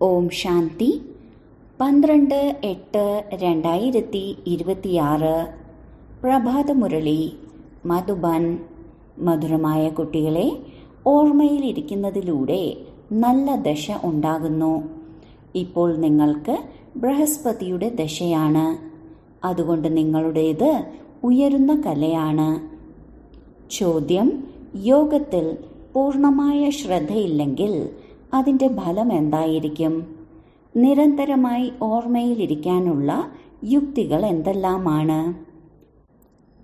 ഓം ശാന്തി 12/8/2026 പ്രഭാതമുരളി മധുബൻ. മധുരമായ കുട്ടികളെ, ഓർമ്മയിലിരിക്കുന്നതിലൂടെ നല്ല ദശ ഉണ്ടാകുന്നു. ഇപ്പോൾ നിങ്ങൾക്ക് ബൃഹസ്പതിയുടെ ദശയാണ്. അതുകൊണ്ട് നിങ്ങളുടേത് ഉയരുന്ന കലയാണ്. ചോദ്യം: യോഗത്തിൽ പൂർണ്ണമായ ശ്രദ്ധയില്ലെങ്കിൽ അതിൻ്റെ ഫലം എന്തായിരിക്കും? നിരന്തരമായി ഓർമ്മയിലിരിക്കാനുള്ള യുക്തികൾ എന്തെല്ലാമാണ്?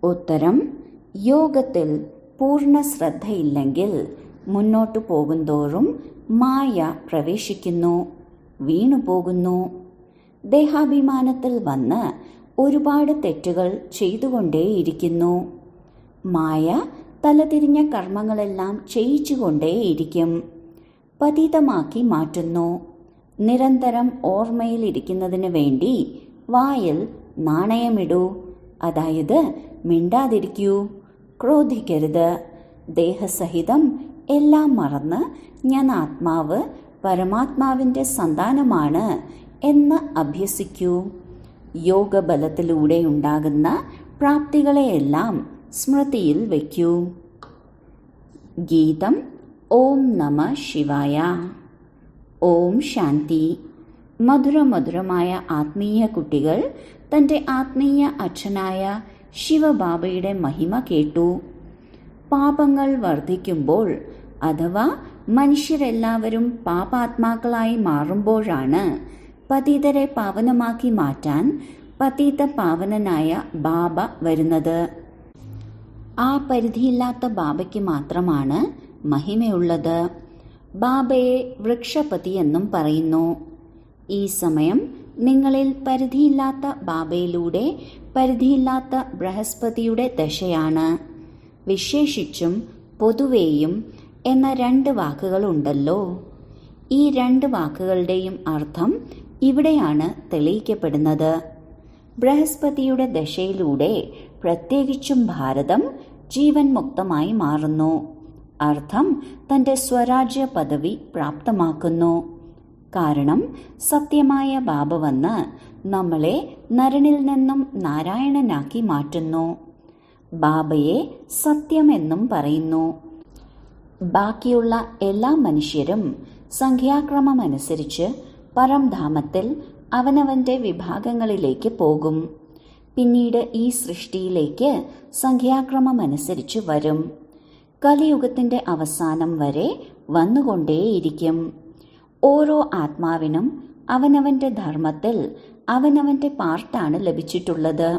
ഉത്തരം: യോഗത്തിൽ പൂർണ്ണ ശ്രദ്ധയില്ലെങ്കിൽ മുന്നോട്ടു പോകുന്തോറും മായ പ്രവേശിക്കുന്നു, വീണുപോകുന്നു. ദേഹാഭിമാനത്തിൽ വന്ന് ഒരുപാട് തെറ്റുകൾ ചെയ്തുകൊണ്ടേയിരിക്കുന്നു. മായ തലതിരിഞ്ഞ കർമ്മങ്ങളെല്ലാം ചെയ്യിച്ചുകൊണ്ടേയിരിക്കും, പതിതമാക്കി മാറ്റുന്നു. നിരന്തരം ഓർമ്മയിലിരിക്കുന്നതിന് വേണ്ടി വായിൽ നാണയമിടൂ, അതായത് മിണ്ടാതിരിക്കൂ, ക്രോധിക്കരുത്. ദേഹസഹിതം എല്ലാം മറന്ന് ഞാൻ ആത്മാവ് പരമാത്മാവിൻ്റെ സന്താനമാണ് എന്ന് അഭ്യസിക്കൂ. യോഗബലത്തിലൂടെ ഉണ്ടാകുന്ന പ്രാപ്തികളെയെല്ലാം സ്മൃതിയിൽ വയ്ക്കൂ. ഗീതം: ഓം നമ ശിവായ. ഓം ശാന്തി. മധുരമധുരമായ ആത്മീയ കുട്ടികൾ തൻ്റെ ആത്മീയ അച്ഛനായ ശിവബാബയുടെ മഹിമ കേട്ടു. പാപങ്ങൾ വർദ്ധിക്കുമ്പോൾ, അഥവാ മനുഷ്യരെല്ലാവരും പാപാത്മാക്കളായി മാറുമ്പോഴാണ് പതിതരെ പാവനമാക്കി മാറ്റാൻ പതിത പാവനനായ ബാബ വരുന്നത്. ആ പരിധിയില്ലാത്ത ബാബയ്ക്ക് മാത്രമാണ് മഹിമയുള്ളത്. ബാബയെ വൃക്ഷപതി എന്നും പറയുന്നു. ഈ സമയം നിങ്ങളിൽ പരിധിയില്ലാത്ത ബാബയിലൂടെ പരിധിയില്ലാത്ത ബൃഹസ്പതിയുടെ ദശയാണ്. വിശേഷിച്ചും പൊതുവേയും എന്ന 2 വാക്കുകളുണ്ടല്ലോ. ഈ 2 വാക്കുകളുടെയും അർത്ഥം ഇവിടെയാണ് തെളിയിക്കപ്പെടുന്നത്. ബൃഹസ്പതിയുടെ ദശയിലൂടെ പ്രത്യേകിച്ചും ഭാരതം ജീവൻ മുക്തമായി മാറുന്നു. അർത്ഥം തൻ്റെ സ്വരാജ്യ പദവി പ്രാപ്തമാക്കുന്നു. കാരണം സത്യമായ ബാബ വന്ന് നമ്മളെ നരനിൽ നിന്നും നാരായണനാക്കി മാറ്റുന്നു. ബാബയെ സത്യമെന്നും പറയുന്നു. ബാക്കിയുള്ള എല്ലാ മനുഷ്യരും സംഖ്യാക്രമമനുസരിച്ച് പരംധാമത്തിൽ അവനവൻ്റെ വിഭാഗങ്ങളിലേക്ക് പോകും. പിന്നീട് ഈ സൃഷ്ടിയിലേക്ക് സംഖ്യാക്രമമനുസരിച്ച് വരും. കലിയുഗത്തിൻ്റെ അവസാനം വരെ വന്നുകൊണ്ടേയിരിക്കും. ഓരോ ആത്മാവിനും അവനവൻ്റെ ധർമ്മത്തിൽ അവനവൻ്റെ പാർട്ടാണ് ലഭിച്ചിട്ടുള്ളത്.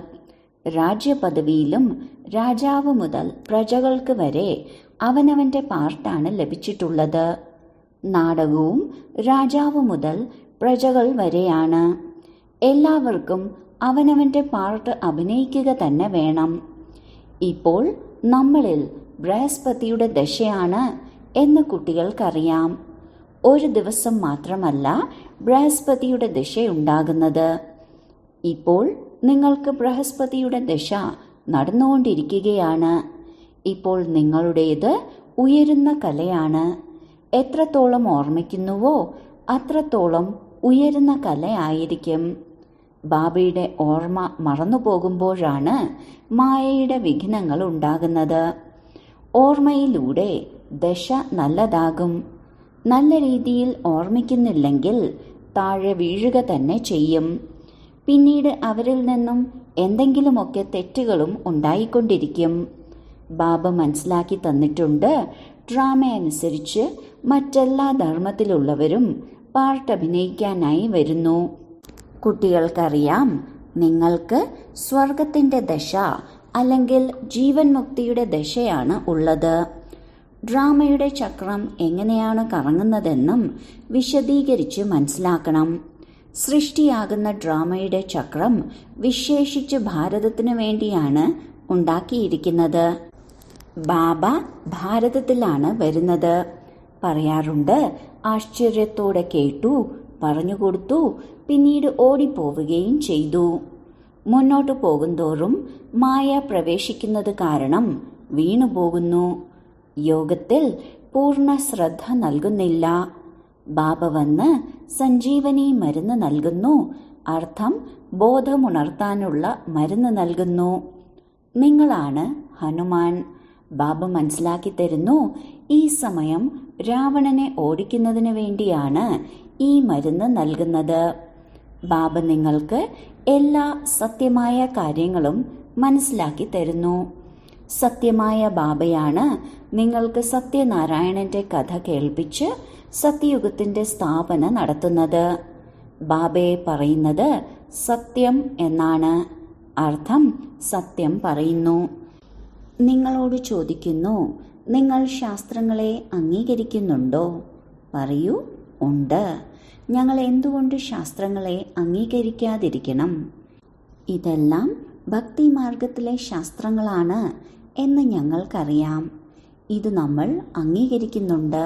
രാജ്യപദവിയിലും രാജാവ് മുതൽ പ്രജകൾക്ക് വരെ അവനവൻ്റെ പാർട്ടാണ് ലഭിച്ചിട്ടുള്ളത്. നാടകവും രാജാവ് മുതൽ പ്രജകൾ വരെയാണ്. എല്ലാവർക്കും അവനവൻ്റെ പാർട്ട് അഭിനയിക്കുക തന്നെ വേണം. ഇപ്പോൾ നമ്മളിൽ ബൃഹസ്പതിയുടെ ദശയാണ് എന്ന് കുട്ടികൾക്കറിയാം. ഒരു ദിവസം മാത്രമല്ല ബൃഹസ്പതിയുടെ ദശയുണ്ടാകുന്നത്. ഇപ്പോൾ നിങ്ങൾക്ക് ബൃഹസ്പതിയുടെ ദശ നടന്നുകൊണ്ടിരിക്കുകയാണ്. ഇപ്പോൾ നിങ്ങളുടേത് ഉയരുന്ന കലയാണ്. എത്രത്തോളം ഓർമ്മിക്കുന്നുവോ അത്രത്തോളം ഉയരുന്ന കലയായിരിക്കും. ബാബയുടെ ഓർമ്മ മറന്നുപോകുമ്പോഴാണ് മായയുടെ വിഘ്നങ്ങൾ ഉണ്ടാകുന്നത്. ഓർമ്മയിലൂടെ ദശ നല്ലതാകും. നല്ല രീതിയിൽ ഓർമ്മിക്കുന്നില്ലെങ്കിൽ താഴെ വീഴുക തന്നെ ചെയ്യും. പിന്നീട് അവരിൽ നിന്നും എന്തെങ്കിലുമൊക്കെ തെറ്റുകളും ഉണ്ടായിക്കൊണ്ടിരിക്കും. ബാബ മനസ്സിലാക്കി തന്നിട്ടുണ്ട്, ഡ്രാമ അനുസരിച്ച് മറ്റെല്ലാ ധർമ്മത്തിലുള്ളവരും പാർട്ട് അഭിനയിക്കാനായി വരുന്നു. കുട്ടികൾക്കറിയാം, നിങ്ങൾക്ക് സ്വർഗത്തിൻ്റെ ദശ അല്ലെങ്കിൽ ജീവൻ മുക്തിയുടെ ദശയാണ് ഉള്ളത്. ഡ്രാമയുടെ ചക്രം എങ്ങനെയാണ് കറങ്ങുന്നതെന്നും വിശദീകരിച്ച് മനസ്സിലാക്കണം. സൃഷ്ടിയാകുന്ന ഡ്രാമയുടെ ചക്രം വിശേഷിച്ച് ഭാരതത്തിനു വേണ്ടിയാണ് ഉണ്ടാക്കിയിരിക്കുന്നത്. ബാബ ഭാരതത്തിലാണ് വരുന്നത്. പറയാറുണ്ട്, ആശ്ചര്യത്തോടെ കേട്ടു, പറഞ്ഞുകൊടുത്തു, പിന്നീട് ഓടിപ്പോവുകയും ചെയ്തു. മുന്നോട്ടു പോകുന്തോറും മായ പ്രവേശിക്കുന്നത് കാരണം വീണുപോകുന്നു. യോഗത്തിൽ പൂർണ്ണ ശ്രദ്ധ നൽകുന്നില്ല. ബാബ വന്ന് സഞ്ജീവനി മരുന്ന് നൽകുന്നു, അർത്ഥം ബോധമുണർത്താനുള്ള മരുന്ന് നൽകുന്നു. നിങ്ങളാണ് ഹനുമാൻ. ബാബ മനസ്സിലാക്കി തരുന്നു, ഈ സമയം രാവണനെ ഓടിക്കുന്നതിന് വേണ്ടിയാണ് ഈ മരുന്ന് നൽകുന്നത്. ബാബ നിങ്ങൾക്ക് എല്ലാ സത്യമായ കാര്യങ്ങളും മനസ്സിലാക്കി തരുന്നു. സത്യമായ ബാബയാണ് നിങ്ങൾക്ക് സത്യനാരായണന്റെ കഥ കേൾപ്പിച്ച് സത്യയുഗത്തിന്റെ സ്ഥാപന നടത്തുന്നത്. ബാബയെ പറയുന്നത് സത്യം എന്നാണ്, അർത്ഥം സത്യം പറയുന്നു. നിങ്ങളോട് ചോദിക്കുന്നു, നിങ്ങൾ ശാസ്ത്രങ്ങളെ അംഗീകരിക്കുന്നുണ്ടോ? പറയൂ, ഉണ്ട്. ഞങ്ങൾ എന്തുകൊണ്ട് ശാസ്ത്രങ്ങളെ അംഗീകരിക്കാതിരിക്കണം? ഇതെല്ലാം ഭക്തിമാർഗത്തിലെ ശാസ്ത്രങ്ങളാണ് എന്ന് ഞങ്ങൾക്കറിയാം. ഇത് നമ്മൾ അംഗീകരിക്കുന്നുണ്ട്.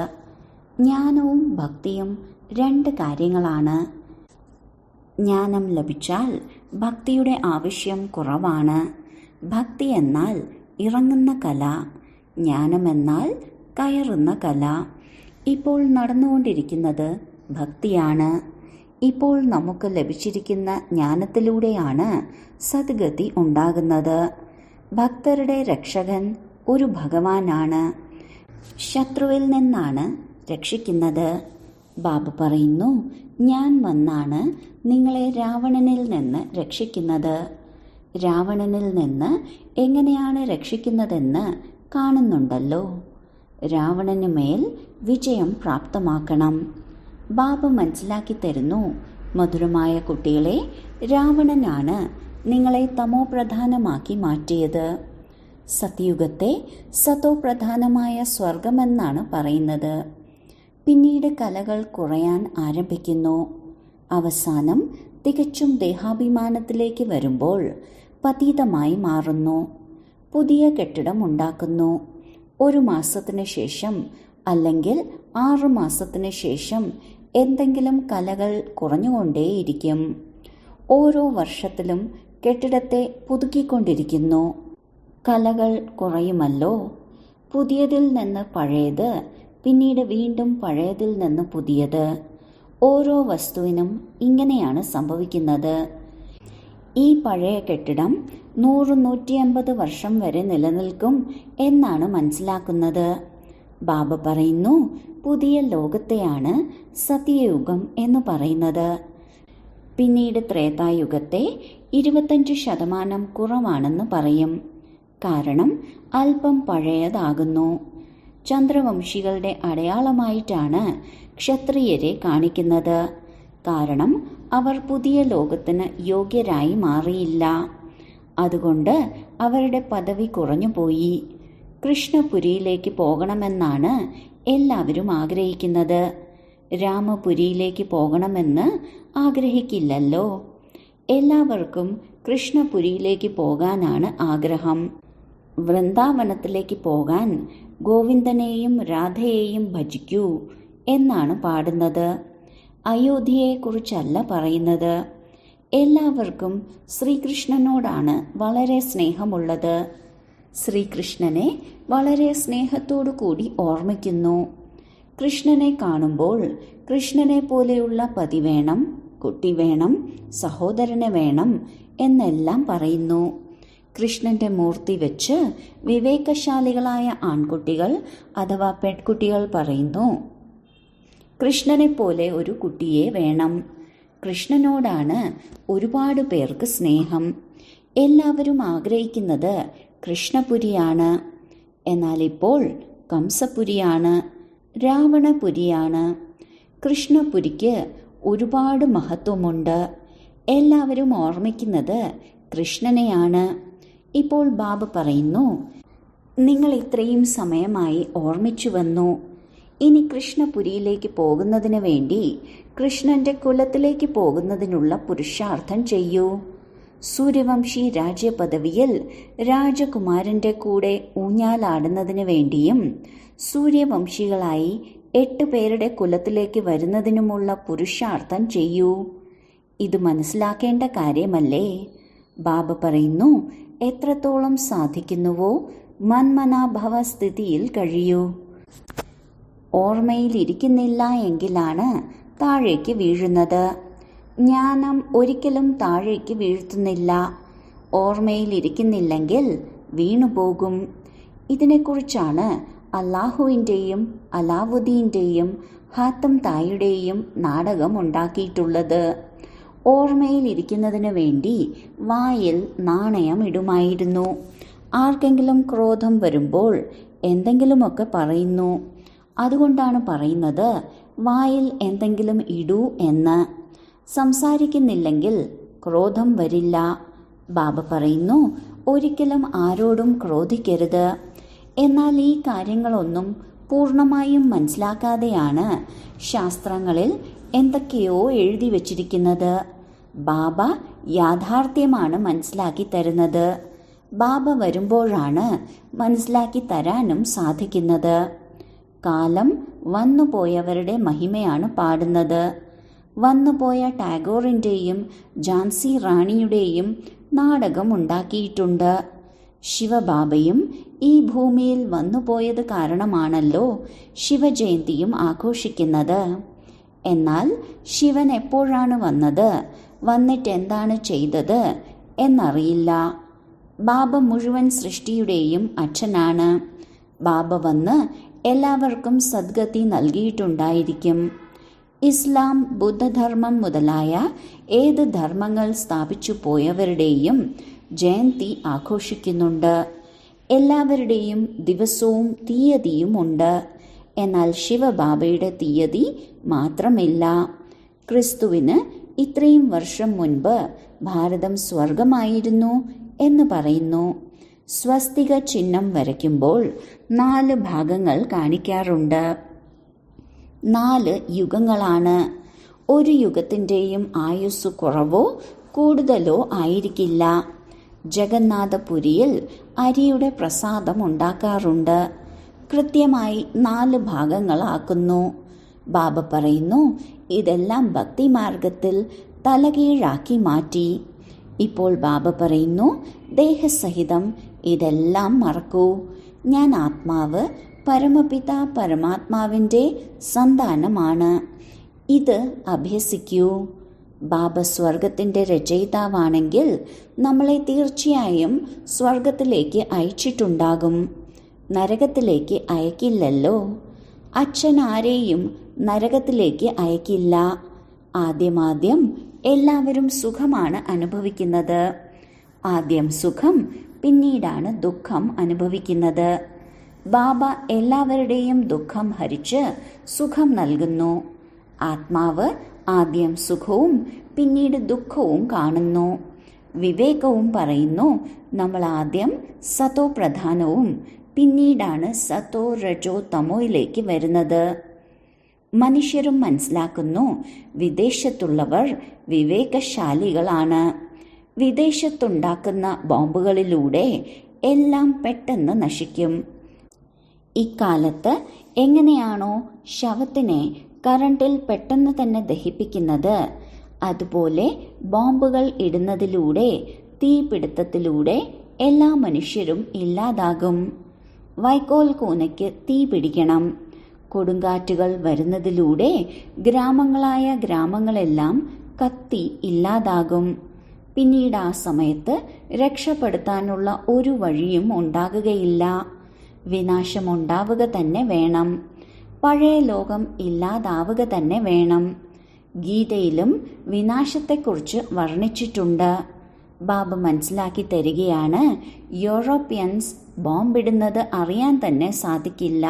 ജ്ഞാനവും ഭക്തിയും രണ്ട് കാര്യങ്ങളാണ്. ജ്ഞാനം ലഭിച്ചാൽ ഭക്തിയുടെ ആവശ്യം കുറവാണ്. ഭക്തി എന്നാൽ ഇറങ്ങുന്ന കല, ജ്ഞാനമെന്നാൽ കയറുന്ന കല. ഇപ്പോൾ നടന്നുകൊണ്ടിരിക്കുന്നത് ഭക്തിയാണ്. ഇപ്പോൾ നമുക്ക് ലഭിച്ചിരിക്കുന്ന ജ്ഞാനത്തിലൂടെയാണ് സദ്ഗതി ഉണ്ടാകുന്നത്. ഭക്തരുടെ രക്ഷകൻ ഒരു ഭഗവാനാണ്. ശത്രുവിൽ നിന്നാണ് രക്ഷിക്കുന്നത്. ബാബ പറയുന്നു, ഞാൻ വന്നാണ് നിങ്ങളെ രാവണനിൽ നിന്ന് രക്ഷിക്കുന്നത്. രാവണനിൽ നിന്ന് എങ്ങനെയാണ് രക്ഷിക്കുന്നതെന്ന് കാണുന്നുണ്ടല്ലോ. രാവണന് മേൽ വിജയം പ്രാപ്തമാക്കണം. ബാബ മനസ്സിലാക്കി തരുന്നു, മധുരമായ കുട്ടികളെ, രാവണനാണ് നിങ്ങളെ തമോപ്രധാനമാക്കി മാറ്റിയത്. സത്യയുഗത്തെ സതോപ്രധാനമായ സ്വർഗമെന്നാണ് പറയുന്നത്. പിന്നീട് കലകൾ കുറയാൻ ആരംഭിക്കുന്നു. അവസാനം തികച്ചും ദേഹാഭിമാനത്തിലേക്ക് വരുമ്പോൾ പതീതമായി മാറുന്നു. പുതിയ കെട്ടിടം ഉണ്ടാക്കുന്നു. 1 മാസത്തിന് ശേഷം അല്ലെങ്കിൽ 6 മാസത്തിന് ശേഷം എന്തെങ്കിലും കലകൾ കുറഞ്ഞുകൊണ്ടേയിരിക്കും. ഓരോ വർഷത്തിലും കെട്ടിടത്തെ പുതുക്കിക്കൊണ്ടിരിക്കുന്നു. കലകൾ കുറയുമല്ലോ. പുതിയതിൽ നിന്ന് പഴയത്, പിന്നീട് വീണ്ടും പഴയതിൽ നിന്ന് പുതിയത്. ഓരോ വസ്തുവിനും ഇങ്ങനെയാണ് സംഭവിക്കുന്നത്. ഈ പഴയ കെട്ടിടം 100-150 വർഷം വരെ നിലനിൽക്കും എന്നാണ് മനസ്സിലാക്കുന്നത്. ബാബ പറയുന്നു, പുതിയ ലോകത്തെയാണ് സത്യയുഗം എന്ന് പറയുന്നത്. പിന്നീട് ത്രേതായുഗത്തെ 25% കുറവാണെന്ന് പറയും. കാരണം അല്പം പഴയതാകുന്നു. ചന്ദ്രവംശികളുടെ അടയാളമായിട്ടാണ് ക്ഷത്രിയരെ കാണിക്കുന്നത്. കാരണം അവർ പുതിയ ലോകത്തിന് യോഗ്യരായി മാറിയില്ല. അതുകൊണ്ട് അവരുടെ പദവി കുറഞ്ഞുപോയി. കൃഷ്ണപുരിയിലേക്ക് പോകണമെന്നാണ് എല്ലാവരും ആഗ്രഹിക്കുന്നത്. രാമപുരിയിലേക്ക് പോകണമെന്ന് ആഗ്രഹിക്കില്ലല്ലോ. എല്ലാവർക്കും കൃഷ്ണപുരിയിലേക്ക് പോകാനാണ് ആഗ്രഹം. വൃന്ദാവനത്തിലേക്ക് പോകാൻ ഗോവിന്ദനെയും രാധയെയും ഭജിക്കൂ എന്നാണ് പാടുന്നത്. അയോധ്യയെക്കുറിച്ചല്ല പറയുന്നത്. എല്ലാവർക്കും ശ്രീകൃഷ്ണനോടാണ് വളരെ സ്നേഹമുള്ളത്. ശ്രീകൃഷ്ണനെ വളരെ സ്നേഹത്തോടു കൂടി ഓർമ്മിക്കുന്നു. കൃഷ്ണനെ കാണുമ്പോൾ കൃഷ്ണനെ പോലെയുള്ള പതി വേണം, കുട്ടി വേണം, സഹോദരനെ വേണം എന്നെല്ലാം പറയുന്നു. കൃഷ്ണന്റെ മൂർത്തി വെച്ച് വിവേകശാലികളായ ആൺകുട്ടികൾ അഥവാ പെൺകുട്ടികൾ പറയുന്നു, കൃഷ്ണനെ പോലെ ഒരു കുട്ടിയെ വേണം. കൃഷ്ണനോടാണ് ഒരുപാട് പേർക്ക് സ്നേഹം. എല്ലാവരും ആഗ്രഹിക്കുന്നത് കൃഷ്ണപുരിയാണ്. എന്നാൽ ഇപ്പോൾ കംസപുരിയാണ്, രാവണപുരിയാണ്. കൃഷ്ണപുരിക്ക് ഒരുപാട് മഹത്വമുണ്ട്. എല്ലാവരും ഓർമ്മിക്കുന്നത് കൃഷ്ണനെയാണ്. ഇപ്പോൾ ബാബ പറയുന്നു, നിങ്ങൾ ഇത്രയും സമയമായി ഓർമ്മിച്ചു വന്നു. ഇനി കൃഷ്ണപുരിയിലേക്ക് പോകുന്നതിന് വേണ്ടി കൃഷ്ണന്റെ കുലത്തിലേക്ക് പോകുന്നതിനുള്ള പുരുഷാർത്ഥം ചെയ്യൂ. സൂര്യവംശി രാജ്യപദവിയിൽ രാജകുമാരന്റെ കൂടെ ഊഞ്ഞാലാടുന്നതിന് വേണ്ടിയും സൂര്യവംശികളായി 8 പേരുടെ കുലത്തിലേക്ക് വരുന്നതിനുമുള്ള പുരുഷാർത്ഥം ചെയ്യൂ. ഇത് മനസ്സിലാക്കേണ്ട കാര്യമല്ലേ? ബാബ പറയുന്നു, എത്രത്തോളം സാധിക്കുന്നുവോ മന്മനാഭവ സ്ഥിതിയിൽ കഴിയൂ. ഓർമ്മയിലിരിക്കുന്നില്ല എങ്കിലാണ് താഴേക്ക് വീഴുന്നത്. ജ്ഞാനം ഒരിക്കലും താഴേക്ക് വീഴ്ത്തുന്നില്ല. ഓർമ്മയിലിരിക്കുന്നില്ലെങ്കിൽ വീണുപോകും. ഇതിനെക്കുറിച്ചാണ് അല്ലാഹുവിൻ്റെയും അലാവുദ്ദീൻ്റെയും ഹാത്തം തായിയുടെയും നാടകം ഉണ്ടാക്കിയിട്ടുള്ളത്. ഓർമ്മയിലിരിക്കുന്നതിന് വേണ്ടി വായിൽ നാണയം ഇടുമായിരുന്നു. ആർക്കെങ്കിലും ക്രോധം വരുമ്പോൾ എന്തെങ്കിലുമൊക്കെ പറയുന്നു. അതുകൊണ്ടാണ് പറയുന്നത് വായിൽ എന്തെങ്കിലും ഇടൂ എന്ന്. സംസാരിക്കുന്നില്ലെങ്കിൽ ക്രോധം വരില്ല. ബാബ പറയുന്നു, ഒരിക്കലും ആരോടും ക്രോധിക്കരുത്. എന്നാൽ ഈ കാര്യങ്ങളൊന്നും പൂർണ്ണമായും മനസ്സിലാക്കാതെയാണ് ശാസ്ത്രങ്ങളിൽ എന്തൊക്കെയോ എഴുതി വച്ചിരിക്കുന്നത്. ബാബ യാഥാർത്ഥ്യമാണ് മനസ്സിലാക്കി തരുന്നത്. ബാബ വരുമ്പോഴാണ് മനസ്സിലാക്കി തരാനും സാധിക്കുന്നത്. കാലം വന്നുപോയവരുടെ മഹിമയാണ് പാടുന്നത്. വന്നുപോയ ടാഗോറിൻ്റെയും ഝാൻസി റാണിയുടെയും നാടകം ഉണ്ടാക്കിയിട്ടുണ്ട്. ശിവബാബയും ഈ ഭൂമിയിൽ വന്നുപോയത് കാരണമാണല്ലോ ശിവജയന്തിയും ആഘോഷിക്കുന്നത്. എന്നാൽ ശിവൻ എപ്പോഴാണ് വന്നത്, വന്നിട്ടെന്താണ് ചെയ്തത് എന്നറിയില്ല. ബാബ മുഴുവൻ സൃഷ്ടിയുടെയും അച്ഛനാണ്. ബാബ വന്ന് എല്ലാവർക്കും സദ്ഗതി നൽകിയിട്ടുണ്ടായിരിക്കും. ഇസ്ലാം, ബുദ്ധധർമ്മം മുതലായ ഏത് ധർമ്മങ്ങൾ സ്ഥാപിച്ചു പോയവരുടെയും ജയന്തി ആഘോഷിക്കുന്നുണ്ട്. എല്ലാവരുടെയും ദിവസവും തീയതിയും ഉണ്ട്. എന്നാൽ ശിവബാബയുടെ തീയതി മാത്രമില്ല. ക്രിസ്തുവിന് ഇത്രയും വർഷം മുൻപ് ഭാരതം സ്വർഗമായിരുന്നു എന്ന് പറയുന്നു. സ്വസ്തിക ചിഹ്നം വരയ്ക്കുമ്പോൾ 4 ഭാഗങ്ങൾ കാണിക്കാറുണ്ട്. 4 യുഗങ്ങളാണ്. ഒരു യുഗത്തിൻ്റെയും ആയുസ് കുറവോ കൂടുതലോ ആയിരിക്കില്ല. ജഗന്നാഥപുരിയിൽ അരിയുടെ പ്രസാദം ഉണ്ടാക്കാറുണ്ട്. കൃത്യമായി 4 ഭാഗങ്ങളാക്കുന്നു. ബാബ പറയുന്നു, ഇതെല്ലാം ഭക്തിമാർഗത്തിൽ തലകീഴാക്കി മാറ്റി. ഇപ്പോൾ ബാബ പറയുന്നു, ദേഹസഹിതം ഇതെല്ലാം മറക്കൂ. ഞാൻ ആത്മാവ്, പരമപിത പരമാത്മാവിൻ്റെ സന്താനമാണ്. ഇത് അഭ്യസിക്കൂ. ബാബ സ്വർഗത്തിൻ്റെ രചയിതാവാണെങ്കിൽ നമ്മളെ തീർച്ചയായും സ്വർഗത്തിലേക്ക് അയച്ചിട്ടുണ്ടാകും. നരകത്തിലേക്ക് അയക്കില്ലല്ലോ. അച്ഛൻ ആരെയും നരകത്തിലേക്ക് അയക്കില്ല. ആദ്യം എല്ലാവരും സുഖമാണ് അനുഭവിക്കുന്നത്. ആദ്യം സുഖം, പിന്നീടാണ് ദുഃഖം അനുഭവിക്കുന്നത്. ബാബ എല്ലാവരുടെയും ദുഃഖം ഹരിച്ച് സുഖം നൽകുന്നു. ആത്മാവ് ആദ്യം സുഖവും പിന്നീട് ദുഃഖവും കാണുന്നു. വിവേകവും പറയുന്നു, നമ്മൾ ആദ്യം സതോ പ്രധാനവും പിന്നീടാണ് സതോ രജോ തമോയിലേക്ക് വരുന്നത്. മനുഷ്യരും മനസ്സിലാക്കുന്നു, വിദേശത്തുള്ളവർ വിവേകശാലികളാണ്. വിദേശത്തുണ്ടാക്കുന്ന ബോംബുകളിലൂടെ എല്ലാം പെട്ടെന്ന് നശിക്കും. ഇക്കാലത്ത് എങ്ങനെയാണോ ശവത്തിനെ കറണ്ടിൽ പെട്ടെന്ന് തന്നെ ദഹിപ്പിക്കുന്നത്, അതുപോലെ ബോംബുകൾ ഇടുന്നതിലൂടെ, തീപിടുത്തത്തിലൂടെ എല്ലാ മനുഷ്യരും ഇല്ലാതാകും. വൈക്കോൽ കൂനയ്ക്ക് തീ പിടിക്കണം. കൊടുങ്കാറ്റുകൾ വരുന്നതിലൂടെ ഗ്രാമങ്ങളായ ഗ്രാമങ്ങളെല്ലാം കത്തി ഇല്ലാതാകും. പിന്നീട് ആ സമയത്ത് രക്ഷപ്പെടുത്താനുള്ള ഒരു വഴിയും ഉണ്ടാകുകയില്ല. വിനാശമുണ്ടാവുക തന്നെ വേണം. പഴയ ലോകം ഇല്ലാതാവുക തന്നെ വേണം. ഗീതയിലും വിനാശത്തെക്കുറിച്ച് വർണ്ണിച്ചിട്ടുണ്ട്. ബാബ മനസ്സിലാക്കി തരികയാണ്, യൂറോപ്യൻസ് ബോംബിടുന്നത് അറിയാൻ തന്നെ സാധിക്കില്ല.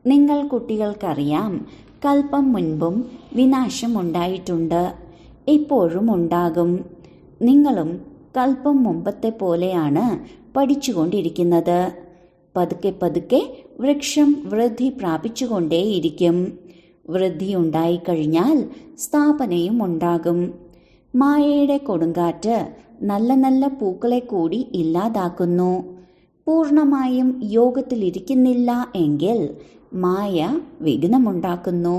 നിങ്ങൾ കുട്ടികൾക്കറിയാം, കൽപ്പം മുൻപും വിനാശമുണ്ടായിട്ടുണ്ട്, ഇപ്പോഴും ഉണ്ടാകും. നിങ്ങളും കൽപ്പം മുമ്പത്തെ പോലെയാണ് പഠിച്ചുകൊണ്ടിരിക്കുന്നത്. പതുക്കെ പതുക്കെ വൃക്ഷം വൃദ്ധി പ്രാപിച്ചുകൊണ്ടേയിരിക്കും. വൃദ്ധി ഉണ്ടായിക്കഴിഞ്ഞാൽ സ്ഥാപനയും ഉണ്ടാകും. മായയുടെ കൊടുങ്കാറ്റ് നല്ല നല്ല പൂക്കളെ കൂടി ഇല്ലാതാക്കുന്നു. പൂർണ്ണമായും യോഗത്തിലിരിക്കുന്നില്ല എങ്കിൽ മായ വിഘ്നമുണ്ടാക്കുന്നു.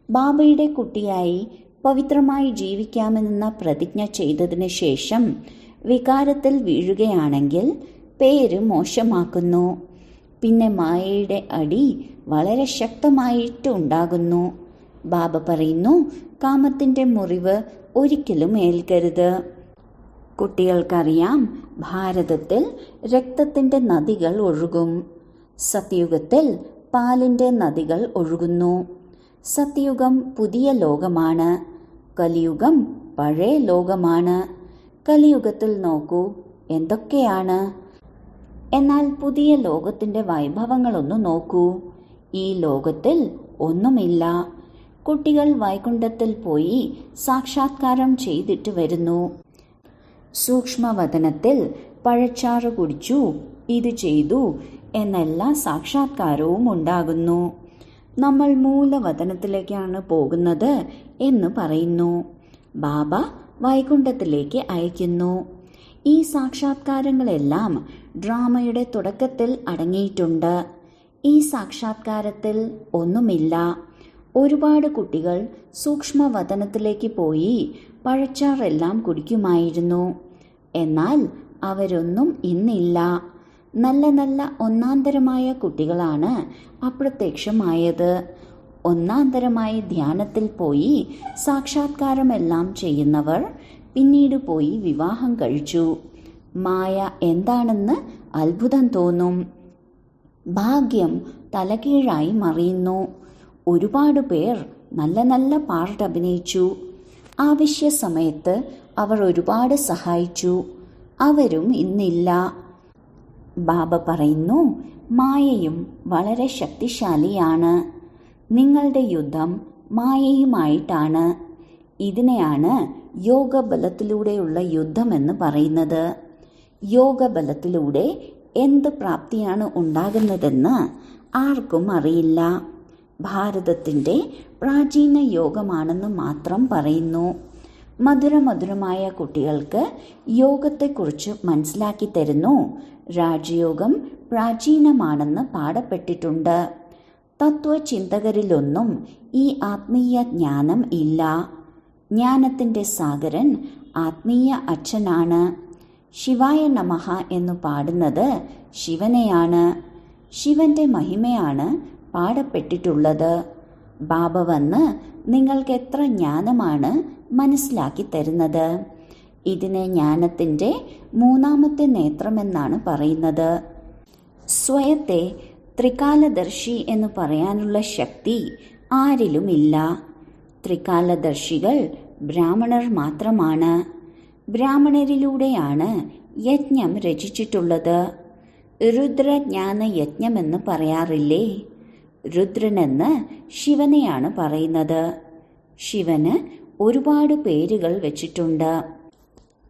ബാബയുടെ കുട്ടിയായി പവിത്രമായി ജീവിക്കാമെന്ന പ്രതിജ്ഞ ചെയ്തതിനു ശേഷം വികാരത്തിൽ വീഴുകയാണെങ്കിൽ പേര് മോശമാക്കുന്നു. പിന്നെ മായയുടെ അടി വളരെ ശക്തമായിട്ട് ഉണ്ടാകുന്നു. ബാബ പറയുന്നു, കാമത്തിൻ്റെ മുറിവ് ഒരിക്കലും ഏൽക്കരുത്. കുട്ടികൾക്കറിയാം, ഭാരതത്തിൽ രക്തത്തിൻ്റെ നദികൾ ഒഴുകും. സത്യുഗത്തിൽ പാലിൻ്റെ നദികൾ ഒഴുകുന്നു. സത്യുഗം പുതിയ ലോകമാണ്, കലിയുഗം പഴയ ലോകമാണ്. കലിയുഗത്തിൽ നോക്കൂ എന്തൊക്കെയാണ്. എന്നാൽ പുതിയ ലോകത്തിൻ്റെ വൈഭവങ്ങളൊന്നു നോക്കൂ. ഈ ലോകത്തിൽ ഒന്നുമില്ല. കുട്ടികൾ വൈകുണ്ഠത്തിൽ പോയി സാക്ഷാത്കാരം ചെയ്തിട്ട് വരുന്നു. സൂക്ഷ്മവതനത്തിൽ പഴച്ചാറ് കുടിച്ചു, ഇത് ചെയ്തു എന്നെല്ലാ സാക്ഷാത്കാരവും ഉണ്ടാകുന്നു. നമ്മൾ മൂലവതനത്തിലേക്കാണ് പോകുന്നത് എന്ന് പറയുന്നു. ബാബ വൈകുണ്ഠത്തിലേക്ക് അയക്കുന്നു. ഈ സാക്ഷാത്കാരങ്ങളെല്ലാം ഡ്രാമയുടെ തുടക്കത്തിൽ അടങ്ങിയിട്ടുണ്ട്. ഈ സാക്ഷാത്കാരത്തിൽ ഒന്നുമില്ല. ഒരുപാട് കുട്ടികൾ സൂക്ഷ്മവതനത്തിലേക്ക് പോയി പഴച്ചാറെല്ലാം കുടിക്കുമായിരുന്നു. എന്നാൽ അവരൊന്നും ഇന്നില്ല. നല്ല നല്ല ഒന്നാന്തരമായ കുട്ടികളാണ് അപ്രത്യക്ഷമായത്. ഒന്നാന്തരമായി ധ്യാനത്തിൽ പോയി സാക്ഷാത്കാരമെല്ലാം ചെയ്യുന്നവർ പിന്നീട് പോയി വിവാഹം കഴിച്ചു. മായ എന്താണെന്ന് അത്ഭുതം തോന്നും. ഭാഗ്യം തലകീഴായി മറിയുന്നു. ഒരുപാട് പേർ നല്ല നല്ല പാർട്ട് അഭിനയിച്ചു. ആവശ്യ സമയത്ത് അവർ ഒരുപാട് സഹായിച്ചു. അവരും ഇന്നില്ല. ബാബ പറയുന്നു, മായയും വളരെ ശക്തിശാലിയാണ്. നിങ്ങളുടെ യുദ്ധം മായയുമായിട്ടാണ്. ഇതിനെയാണ് യോഗബലത്തിലൂടെയുള്ള യുദ്ധമെന്ന് പറയുന്നത്. യോഗബലത്തിലൂടെ എന്ത് പ്രാപ്തിയാണ് ഉണ്ടാകുന്നതെന്ന് ആർക്കും അറിയില്ല. ഭാരതത്തിൻ്റെ പ്രാചീന യോഗമാണെന്ന് മാത്രം പറയുന്നു. മധുരമധുരമായ കുട്ടികൾക്ക് യോഗത്തെക്കുറിച്ച് മനസ്സിലാക്കി തരുന്നു. രാജയോഗം പ്രാചീനമാണെന്ന് പാടപ്പെട്ടിട്ടുണ്ട്. തത്വചിന്തകരിലൊന്നും ഈ ആത്മീയ ജ്ഞാനം ഇല്ല. ജ്ഞാനത്തിൻ്റെ സാഗരൻ ആത്മീയ അച്ഛനാണ്. ശിവായ നമഃ എന്നു പാടുന്നത് ശിവനെയാണ്. ശിവന്റെ മഹിമയാണ് പാടപ്പെട്ടിട്ടുള്ളത്. ബാബ വന്ന് നിങ്ങൾക്ക് എത്ര ജ്ഞാനമാണ് മനസ്സിലാക്കി തരുന്നത്. ഇതിനെ ജ്ഞാനത്തിൻ്റെ മൂന്നാമത്തെ നേത്രമെന്നാണ് പറയുന്നത്. സ്വയത്തെ ത്രികാലദർശി എന്ന് പറയാനുള്ള ശക്തി ആരിലുമില്ല. ത്രികാലദർശികൾ ബ്രാഹ്മണർ മാത്രമാണ്. ബ്രാഹ്മണരിലൂടെയാണ് യജ്ഞം രചിച്ചിട്ടുള്ളത്. രുദ്രജ്ഞാന യജ്ഞമെന്ന് പറയാറില്ലേ? രുദ്രനെന്ന് ശിവനെയാണ് പറയുന്നത്. ശിവന് ഒരുപാട് പേരുകൾ വെച്ചിട്ടുണ്ട്.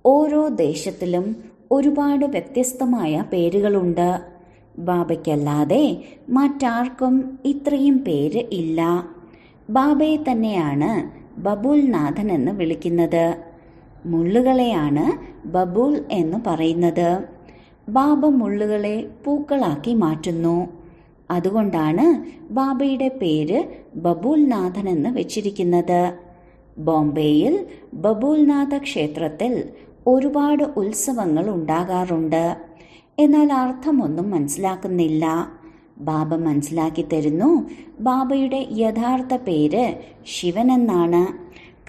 ഓരോ ദേശത്തിലും ഒരുപാട് വ്യത്യസ്തമായ പേരുകളുണ്ട്. ബാബയ്ക്കല്ലാതെ മറ്റാർക്കും ഇത്രയും പേര് ഇല്ല. ബാബയെ തന്നെയാണ് ബബൂൽനാഥൻ എന്ന് വിളിക്കുന്നത്. മുള്ളുകളെയാണ് ബബൂൽ എന്ന് പറയുന്നത്. ബാബ മുള്ളുകളെ പൂക്കളാക്കി മാറ്റുന്നു. അതുകൊണ്ടാണ് ബാബയുടെ പേര് ബബൂൽനാഥൻ എന്ന് വെച്ചിരിക്കുന്നത്. ബോംബെയിൽ ബബൂൽനാഥ ക്ഷേത്രത്തിൽ ഒരുപാട് ഉത്സവങ്ങൾ ഉണ്ടാകാറുണ്ട്. എന്നാൽ അർത്ഥമൊന്നും മനസ്സിലാക്കുന്നില്ല. ബാബ മനസ്സിലാക്കി തരുന്നു. ബാബയുടെ യഥാർത്ഥ പേര് ശിവനെന്നാണ്.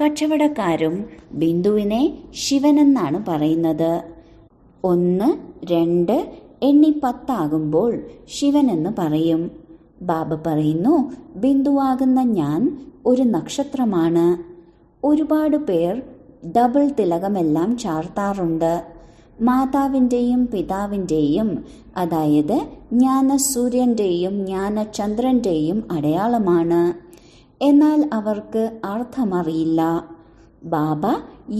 കച്ചവടക്കാരും ബിന്ദുവിനെ ശിവനെന്നാണ് പറയുന്നത്. 1, 2 എണ്ണി 10 ആകുമ്പോൾ ശിവനെന്ന് പറയും. ബാബ പറയുന്നു, ബിന്ദുവാകുന്ന ഞാൻ ഒരു നക്ഷത്രമാണ്. ഒരുപാട് പേർ ഡബിൾ തിലകമെല്ലാം ചാർത്താറുണ്ട്. മാതാവിൻ്റെയും പിതാവിൻ്റെയും, അതായത് ജ്ഞാനസൂര്യൻ്റെയും ജ്ഞാനചന്ദ്രൻ്റെയും അടയാളമാണ്. എന്നാൽ അവർക്ക് അർത്ഥമറിയില്ല. ബാബ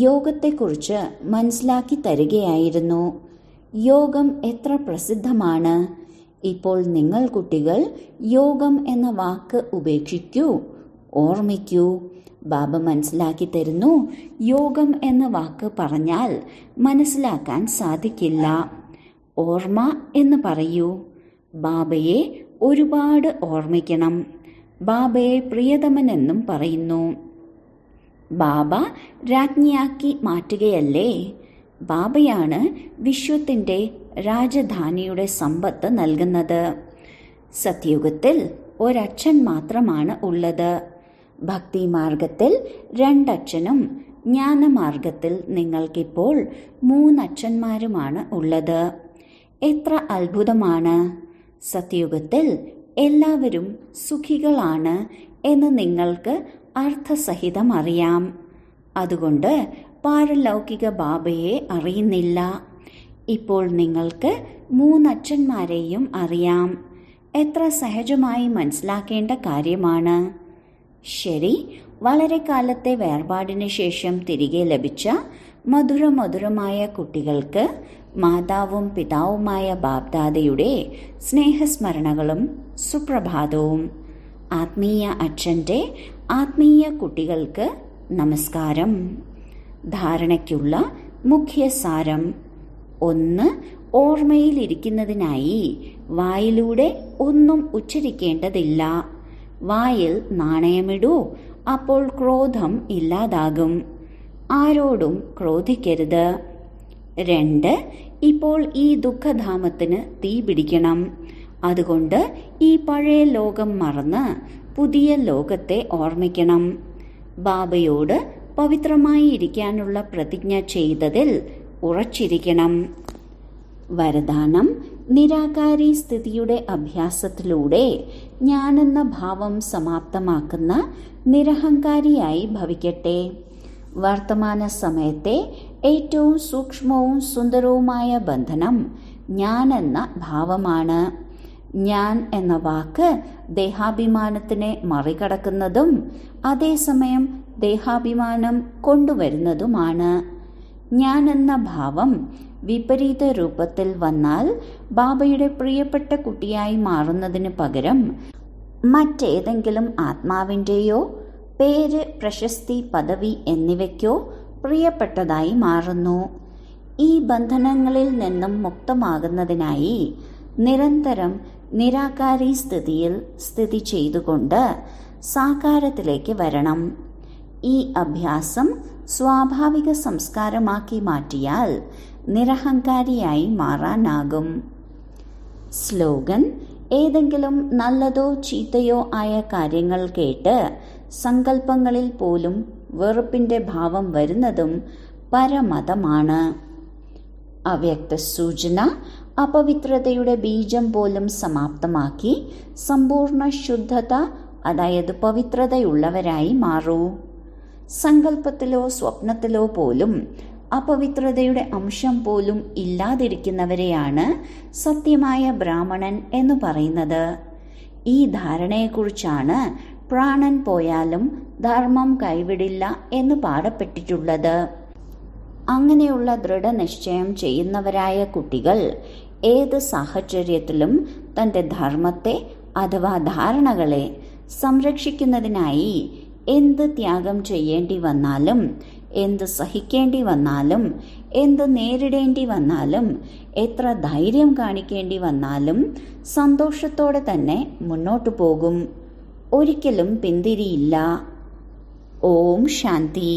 യോഗത്തെക്കുറിച്ച് മനസ്സിലാക്കി തരികയായിരുന്നു. യോഗം എത്ര പ്രസിദ്ധമാണ്. ഇപ്പോൾ നിങ്ങൾ കുട്ടികൾ യോഗം എന്ന വാക്ക് ഉപേക്ഷിക്കൂ, ഓർമ്മിക്കൂ. ബാബ മനസ്സിലാക്കി തരുന്നു. യോഗം എന്ന വാക്ക് പറഞ്ഞാൽ മനസ്സിലാക്കാൻ സാധിക്കില്ല. ഓർമ്മ എന്ന് പറയൂ. ബാബയെ ഒരുപാട് ഓർമ്മിക്കണം. ബാബയെ പ്രിയതമനെന്നും പറയുന്നു. ബാബ രാജ്ഞിയാക്കി മാറ്റുകയല്ലേ? ബാബയാണ് വിശ്വത്തിൻ്റെ രാജധാനിയുടെ സമ്പത്ത് നൽകുന്നത്. സത്യുഗത്തിൽ ഒരച്ഛൻ മാത്രമാണ് ഉള്ളത്. ഭക്തിമാർഗത്തിൽ 2 അച്ഛനും ജ്ഞാനമാർഗത്തിൽ നിങ്ങൾക്കിപ്പോൾ 3 അച്ഛന്മാരുമാണ് ഉള്ളത്. എത്ര അത്ഭുതമാണ്! സത്യുഗത്തിൽ എല്ലാവരും സുഖികളാണ് എന്ന് നിങ്ങൾക്ക് അർത്ഥസഹിതം അറിയാം. അതുകൊണ്ട് പാരലൗകിക ബാബയെ അറിയുന്നില്ല. ഇപ്പോൾ നിങ്ങൾക്ക് 3 അച്ഛന്മാരെയും അറിയാം. എത്ര സഹജമായി മനസ്സിലാക്കേണ്ട കാര്യമാണ്. ശരി, വളരെ കാലത്തെ വേർപാടിന് ശേഷം തിരികെ ലഭിച്ച മധുരമധുരമായ കുട്ടികൾക്ക് മാതാവും പിതാവുമായ ബാബ്ദാദയുടെ സ്നേഹസ്മരണകളും സുപ്രഭാതവും. ആത്മീയ അച്ഛൻ്റെ ആത്മീയ കുട്ടികൾക്ക് നമസ്കാരം. ധാരണയ്ക്കുള്ള മുഖ്യസാരം: 1. ഓർമ്മയിലിരിക്കുന്നതിനായി വായിലൂടെ ഒന്നും ഉച്ചരിക്കേണ്ടതില്ല. വായിൽ നാണയമിടൂ, അപ്പോൾ ക്രോധം ഇല്ലാതാകും. ആരോടും ക്രോധിക്കരുത്. 2. ഇപ്പോൾ ഈ ദുഃഖധാമത്തിന് തീ പിടിക്കണം. അതുകൊണ്ട് ഈ പഴയ ലോകം മറന്ന് പുതിയ ലോകത്തെ ഓർമ്മിക്കണം. ബാബയോട് പവിത്രമായി ഇരിക്കാനുള്ള പ്രതിജ്ഞ ചെയ്തതിൽ ഉറച്ചിരിക്കണം. വരദാനം: നിരാകാരി സ്ഥിതിയുടെ അഭ്യാസത്തിലൂടെ ഞാനെന്ന ഭാവം സമാപ്തമാക്കുന്ന നിരഹങ്കാരിയായി ഭവിക്കട്ടെ. വർത്തമാന സമയത്തെ ഏറ്റവും സൂക്ഷ്മവും സുന്ദരവുമായ ബന്ധനം ഞാനെന്ന ഭാവമാണ്. ഞാൻ എന്ന വാക്ക് ദേഹാഭിമാനത്തിനെ മറികടക്കുന്നതും അതേസമയം ദേഹാഭിമാനം കൊണ്ടുവരുന്നതുമാണ്. ഞാൻ എന്ന ഭാവം വിപരീത രൂപത്തിൽ വന്നാൽ ബാബയുടെ പ്രിയപ്പെട്ട കുട്ടിയായി മാറുന്നതിന് പകരം മറ്റേതെങ്കിലും ആത്മാവിൻ്റെയോ പേര്, പ്രശസ്തി, പദവി എന്നിവയ്ക്കോ പ്രിയപ്പെട്ടതായി മാറുന്നു. ഈ ബന്ധനങ്ങളിൽ നിന്നും മുക്തമാകുന്നതിനായി നിരന്തരം നിരാകാരി സ്ഥിതിയിൽ സ്ഥിതി ചെയ്തുകൊണ്ട് സാകാരത്തിലേക്ക് വരണം. ഈ അഭ്യാസം സ്വാഭാവിക സംസ്കാരമാക്കി മാറ്റിയാൽ നിരഹങ്കാരിയായി മാറാനാകും. സ്ലോഗൻ: ഏതെങ്കിലും നല്ലതോ ചീത്തയോ ആയ കാര്യങ്ങൾ കേട്ട് സങ്കല്പങ്ങളിൽ പോലും വെറുപ്പിൻ്റെ ഭാവം വരുന്നതും പരമതമാണ്. അവ്യക്ത സൂചന: അപവിത്രതയുടെ ബീജം പോലും സമാപ്തമാക്കി സമ്പൂർണ്ണ ശുദ്ധത, അതായത് പവിത്രതയുള്ളവരായി മാറൂ. സങ്കല്പത്തിലോ സ്വപ്നത്തിലോ പോലും അപവിത്രതയുടെ അംശം പോലും ഇല്ലാതിരിക്കുന്നവരെയാണ് സത്യമായ ബ്രാഹ്മണൻ എന്ന് പറയുന്നത്. ഈ ധാരണയെക്കുറിച്ചാണ് പ്രാണൻ പോയാലും ധർമ്മം കൈവിടില്ല എന്ന് പാടപ്പെട്ടിട്ടുള്ളത്. അങ്ങനെയുള്ള ദൃഢനിശ്ചയം ചെയ്യുന്നവരായ കുട്ടികൾ ഏത് സാഹചര്യത്തിലും തൻ്റെ ധർമ്മത്തെ അഥവാ ധാരണകളെ സംരക്ഷിക്കുന്നതിനായി എന്ത് ത്യാഗം ചെയ്യേണ്ടി വന്നാലും, എന്ത് സഹിക്കേണ്ടി വന്നാലും, എന്ത് നേരിടേണ്ടി വന്നാലും, എത്ര ധൈര്യം കാണിക്കേണ്ടി വന്നാലും സന്തോഷത്തോടെ തന്നെ മുന്നോട്ടു പോകും. ഒരിക്കലും പിന്തിരിയില്ല. ഓം ശാന്തി.